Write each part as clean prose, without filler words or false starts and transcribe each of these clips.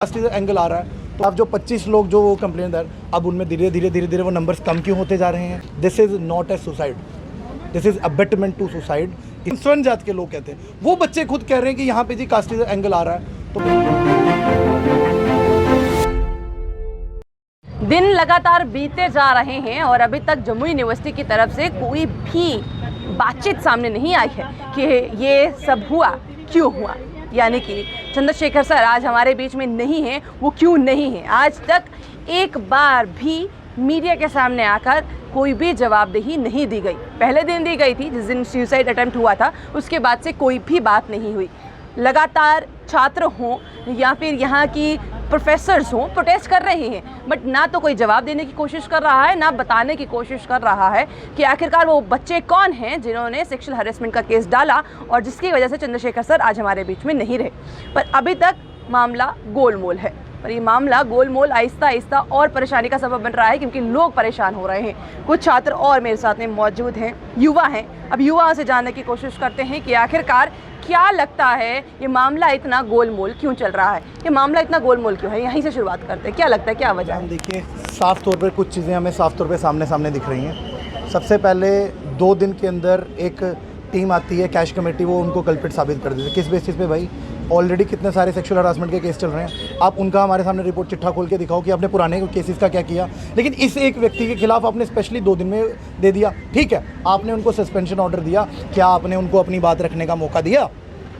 Angle आ रहा है तो अब जो 25 लोग जो वो कंप्लेंट अब उनमें धीरे धीरे वो नंबर्स कम क्यों होते जा रहे हैं। This is not a suicide, this is abetment to suicide. स्वर्ण जात के लोग कहते हैं, वो बच्चे खुद कह रहे हैं कि यहाँ पे जी कास्टिज्म एंगल आ रहा है। तो दिन लगातार बीते जा रहे हैं और अभी तक जम्मू यूनिवर्सिटी की तरफ से कोई भी बातचीत सामने नहीं आई है कि ये सब हुआ क्यों हुआ, यानी कि चंद्रशेखर सर आज हमारे बीच में नहीं हैं, वो क्यों नहीं हैं। आज तक एक बार भी मीडिया के सामने आकर कोई भी जवाबदेही नहीं दी गई। पहले दिन दी गई थी जिस दिन सुसाइड अटेम्प्ट हुआ था, उसके बाद से कोई भी बात नहीं हुई। लगातार छात्र हों या फिर यहाँ की प्रोफेसर्स हों प्रोटेस्ट कर रहे हैं, बट ना तो कोई जवाब देने की कोशिश कर रहा है, ना बताने की कोशिश कर रहा है कि आखिरकार वो बच्चे कौन हैं जिन्होंने सेक्सुअल हरेसमेंट का केस डाला और जिसकी वजह से चंद्रशेखर सर आज हमारे बीच में नहीं रहे। पर अभी तक मामला गोलमोल है, पर ये मामला गोलमोल आहिस्ता आहिस्ता और परेशानी का सबब बन रहा है क्योंकि लोग परेशान हो रहे हैं। कुछ छात्र और मेरे साथ में मौजूद हैं, युवा हैं। अब युवाओं से जानने की कोशिश करते हैं कि आखिरकार क्या लगता है ये मामला इतना गोलमोल क्यों चल रहा है, ये मामला इतना गोलमोल क्यों है। यहीं से शुरुआत करते हैं, क्या लगता है क्या वजह है। देखिए, साफ तौर पर कुछ चीज़ें हमें साफ तौर पर सामने दिख रही हैं। सबसे पहले 2 दिन के अंदर एक टीम आती है कैश कमेटी, वो उनको कल्प्रिट साबित कर देती है। किस बेसिस पे भाई? ऑलरेडी कितने सारे सेक्सुअल हरासमेंट के केस चल रहे हैं। आप उनका हमारे सामने रिपोर्ट चिट्ठा खोल के दिखाओ कि आपने पुराने केसेस का क्या किया। लेकिन इस एक व्यक्ति के खिलाफ आपने स्पेशली 2 दिन में दे दिया। ठीक है, आपने उनको सस्पेंशन ऑर्डर दिया, क्या आपने उनको अपनी बात रखने का मौका दिया?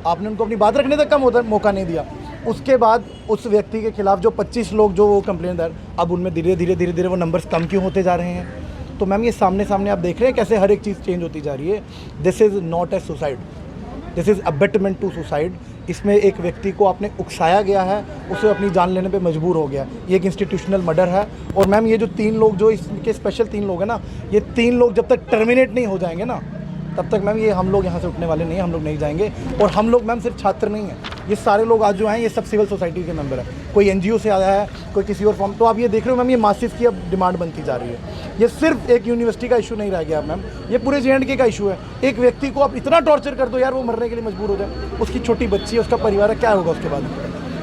आपने उनको अपनी बात रखने तक का मौका नहीं दिया। उसके बाद उस व्यक्ति के खिलाफ जो 25 लोग जो वो कंप्लेंट अब उनमें धीरे धीरे वो नंबर्स कम क्यों होते जा रहे हैं। तो मैम ये सामने आप देख रहे हैं कैसे हर एक चीज़ चेंज होती जा रही है। This is not a suicide, this is abetment to suicide. इसमें एक व्यक्ति को आपने उकसाया गया है, उसे अपनी जान लेने पे मजबूर हो गया। ये एक इंस्टीट्यूशनल मर्डर है। और मैम ये जो 3 लोग जो इसके स्पेशल 3 लोग हैं ना, ये 3 लोग जब तक टर्मिनेट नहीं हो जाएंगे ना, तब तक मैम ये हम लोग यहाँ से उठने वाले नहीं हैं, हम लोग नहीं जाएंगे। और हम लोग मैम सिर्फ छात्र नहीं हैं, ये सारे लोग आज जो हैं ये सब सिविल सोसाइटी के मेंबर हैं। कोई एनजीओ से आया है, कोई किसी और फॉर्म। तो आप ये देख रहे हो मैम, ये मासिव की अब डिमांड बनती जा रही है। ये सिर्फ एक यूनिवर्सिटी का इशू नहीं रह गया मैम, ये पूरे JNK का इशू है। एक व्यक्ति को आप इतना टॉर्चर कर दो यार, वो मरने के लिए मजबूर हो जाए। उसकी छोटी बच्ची है, उसका परिवार है, क्या होगा उसके बाद?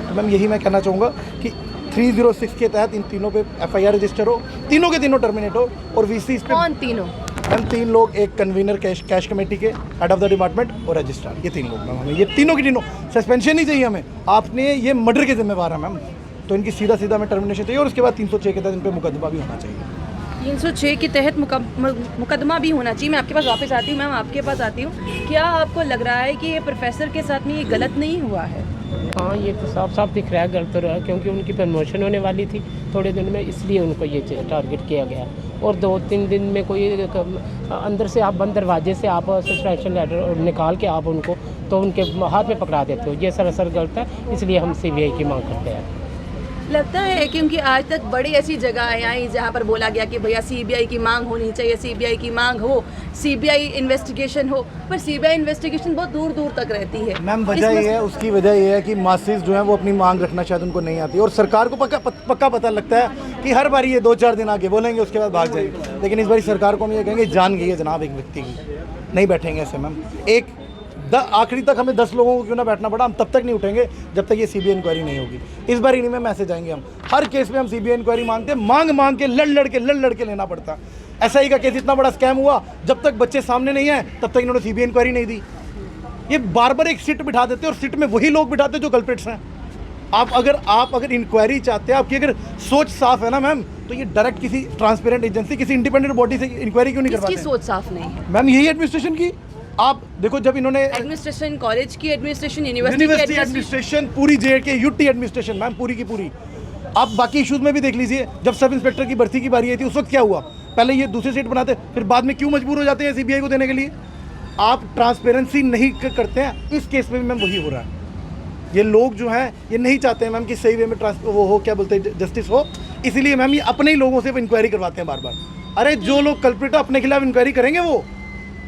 तो मैम यही मैं कहना चाहूँगा कि 306 के तहत इन तीनों पे FIR रजिस्टर हो, तीनों के तीनों टर्मिनेट हो। और VC इस पे कौन तीनों? हम 3 लोग, एक कन्वीनर कैश कमेटी के, हेड ऑफ द डिपार्टमेंट और रजिस्ट्रार, ये 3 लोग मैम। हमें ये तीनों की तीनों सस्पेंशन नहीं चाहिए हमें। आपने ये मर्डर के जिम्मेवार है मैम, तो इनकी सीधा हमें टर्मिनेशन चाहिए। और उसके बाद 306 के तहत इन पर मुकदमा भी होना चाहिए। 306 के तहत मुकदमा भी होना चाहिए। मैं आपके पास वापस आती हूँ, मैम आपके पास आती हूँ। क्या आपको लग रहा है कि ये प्रोफेसर के साथ में ये गलत नहीं हुआ है? हाँ, ये तो साफ दिख रहा है गलत तो रहा, क्योंकि उनकी प्रमोशन होने वाली थी थोड़े दिन में, इसलिए उनको ये टारगेट किया गया। और 2-3 दिन में कोई अंदर से आप बंद दरवाजे से आप सस्पेंशन लेटर निकाल के आप उनको तो उनके हाथ में पकड़ा देते हो, ये सरासर गलत है। इसलिए हम CBI की मांग करते हैं। लगता है क्योंकि आज तक बड़ी ऐसी जगह आई जहाँ पर बोला गया कि भैया CBI की मांग होनी चाहिए, CBI की मांग हो, CBI इन्वेस्टिगेशन हो, पर CBI इन्वेस्टिगेशन बहुत दूर दूर तक रहती है। मैम वजह ये है, उसकी वजह ये है कि मासिस जो है वो अपनी मांग रखना शायद उनको नहीं आती। और सरकार को पक्का पता लगता है कि हर बारी ये 2-4 दिन आके बोलेंगे, उसके बाद भाग जाएंगे। लेकिन इस बारी सरकार को हम ये कहेंगे, जान गई है जनाब एक व्यक्ति की, नहीं बैठेंगे ऐसे मैम। आखिरी तक हमें 10 लोगों को क्यों ना बैठना पड़ा, हम तब तक नहीं उठेंगे जब तक ये CBI इंक्वायरी नहीं होगी। इस बार इन्हीं में मैसेज आएंगे। हम हर केस में हम CBI इंक्वायरी मांगते हैं, मांग के लड़ के लेना पड़ता है। SI का केस इतना बड़ा स्कैम हुआ, जब तक बच्चे सामने नहीं आए तब तक इन्होंने CBI इंक्वायरी नहीं दी। ये बार एक सिट बिठा देते और सिट में वही लोग बिठाते जो कल्प्रिट्स हैं। आप अगर इंक्वायरी चाहते हैं, आपकी अगर सोच साफ है ना मैम, तो ये डायरेक्ट किसी ट्रांसपेरेंट एजेंसी, किसी इंडिपेंडेंट बॉडी से इंक्वायरी क्यों नहीं करवाते? किसकी सोच साफ नहीं है मैम? यही एडमिनिस्ट्रेशन की। आप देखो, जब इन्होंने एडमिनिस्ट्रेशन, कॉलेज की एडमिनिस्ट्रेशन, यूनिवर्सिटी एडमिनिस्ट्रेशन, पूरी JNK UT एडमिनिस्ट्रेशन मैम, पूरी की पूरी। आप बाकी इशूज में भी देख लीजिए, जब सब इंस्पेक्टर की भर्ती की बारी आई थी उस वक्त क्या हुआ? पहले ये दूसरी सीट बनाते, फिर बाद में क्यों मजबूर हो जाते हैं CBI को देने के लिए? आप ट्रांसपेरेंसी नहीं करते हैं। इस केस में भी मैम वही हो रहा है। ये लोग जो हैं ये नहीं चाहते हैं मैम कि सही वे में वो हो, क्या बोलते हैं, जस्टिस हो। इसीलिए मैम ये अपने ही लोगों से इंक्वायरी करवाते हैं बार। अरे जो लोग कल्प्रिट अपने खिलाफ इंक्वायरी करेंगे, वो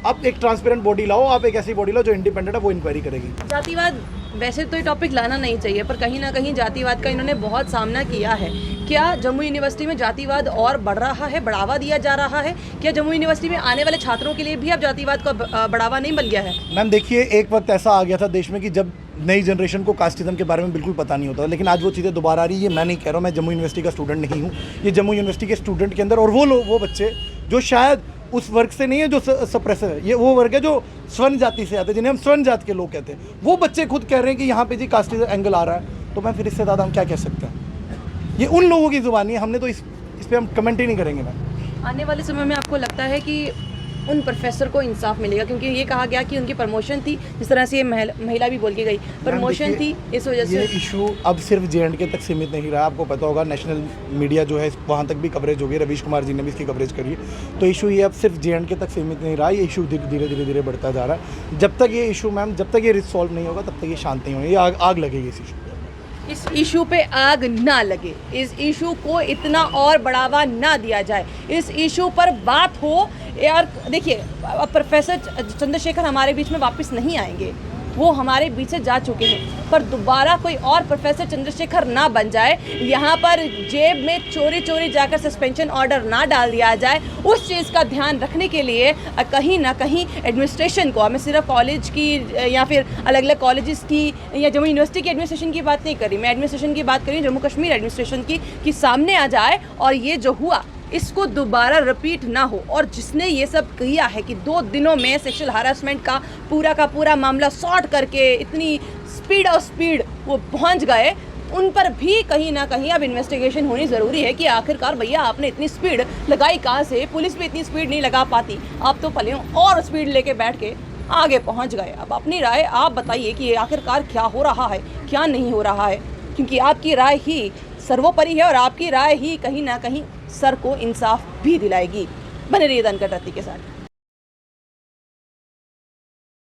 आप एक ट्रांसपेरेंट बॉडी लाओ, आप एक ऐसी बॉडी लाओ जो इंडिपेंडेंट है, वो इंक्वायरी करेगी। जातिवाद वैसे तो ये टॉपिक लाना नहीं चाहिए, पर कहीं ना कहीं जातिवाद का इन्होंने बहुत सामना किया है। क्या जम्मू यूनिवर्सिटी में जातिवाद और बढ़ रहा है, बढ़ावा दिया जा रहा है? क्या जम्मू यूनिवर्सिटी में आने वाले छात्रों के लिए भी अब जातिवाद का बढ़ावा नहीं बन गया है? मैम देखिए, एक वक्त ऐसा आ गया था देश में कि जब नई जनरेशन को कास्टिज्म के बारे में बिल्कुल पता नहीं होता, लेकिन आज वो चीज़ें दोबारा आ रही है। ये मैं नहीं कह रहा हूँ, मैं जम्मू यूनिवर्सिटी का स्टूडेंट नहीं हूँ, ये जम्मू यूनिवर्सिटी के स्टूडेंट के अंदर और वो बच्चे जो शायद उस वर्ग से नहीं है जो सप्रेसर है, ये वो वर्ग है जो स्वर्ण जाति से आते हैं, जिन्हें हम स्वर्ण जाति के लोग कहते हैं। वो बच्चे खुद कह रहे हैं कि यहाँ पे जी कास्टिज्म एंगल आ रहा है, तो मैं फिर इससे ज़्यादा हम क्या कह सकते हैं? ये उन लोगों की ज़ुबानी है, हमने तो इस पर हम कमेंट ही नहीं करेंगे। मैम आने वाले समय में आपको लगता है कि उन प्रोफेसर को इंसाफ मिलेगा? क्योंकि ये कहा गया कि उनकी प्रमोशन थी, जिस तरह से ये महिला भी बोल के गई, प्रमोशन थी, इस वजह से ये इशू अब सिर्फ J&K तक सीमित नहीं रहा। आपको पता होगा नेशनल मीडिया जो है वहाँ तक भी कवरेज हो गई, रवीश कुमार जी ने भी इसकी कवरेज करी है। तो इशू ये अब सिर्फ J&K तक सीमित नहीं रहा, ये इशू धीरे धीरे बढ़ता जा रहा है। जब तक ये इशू मैम, जब तक ये रिसॉल्व नहीं होगा, तब तक ये शांत नहीं होगी, ये आग लगेगी इस इशू। इस इशू पे आग ना लगे, इस इशू को इतना और बढ़ावा ना दिया जाए, इस इशू पर बात हो। यार देखिए, प्रोफेसर चंद्रशेखर हमारे बीच में वापस नहीं आएंगे, वो हमारे बीच से जा चुके हैं, पर दोबारा कोई और प्रोफेसर चंद्रशेखर ना बन जाए, यहाँ पर जेब में चोरी जाकर सस्पेंशन ऑर्डर ना डाल दिया जाए। उस चीज़ का ध्यान रखने के लिए कहीं ना कहीं एडमिनिस्ट्रेशन को, मैं सिर्फ कॉलेज की या फिर अलग अलग कॉलेजेस की या जम्मू यूनिवर्सिटी की एडमिनिस्ट्रेशन की बात नहीं करी, मैं एडमिनिस्ट्रेशन की बात करी, जम्मू कश्मीर एडमिनिस्ट्रेशन की, कि सामने आ जाए और ये जो हुआ इसको दोबारा रिपीट ना हो। और जिसने ये सब किया है कि 2 दिनों में सेक्सुअल हरासमेंट का पूरा मामला सॉर्ट करके इतनी स्पीड वो पहुंच गए, उन पर भी कहीं ना कहीं अब इन्वेस्टिगेशन होनी ज़रूरी है कि आखिरकार भैया आपने इतनी स्पीड लगाई कहाँ से? पुलिस भी इतनी स्पीड नहीं लगा पाती, आप तो पले और स्पीड लेके बैठ के आगे पहुँच गए। अब अपनी राय आप बताइए कि आखिरकार क्या हो रहा है, क्या नहीं हो रहा है, क्योंकि आपकी राय ही सर्वोपरि है और आपकी राय ही कहीं ना कहीं सर को इंसाफ भी दिलाएगी। बने रहिए दनकर रत्ती के साथ।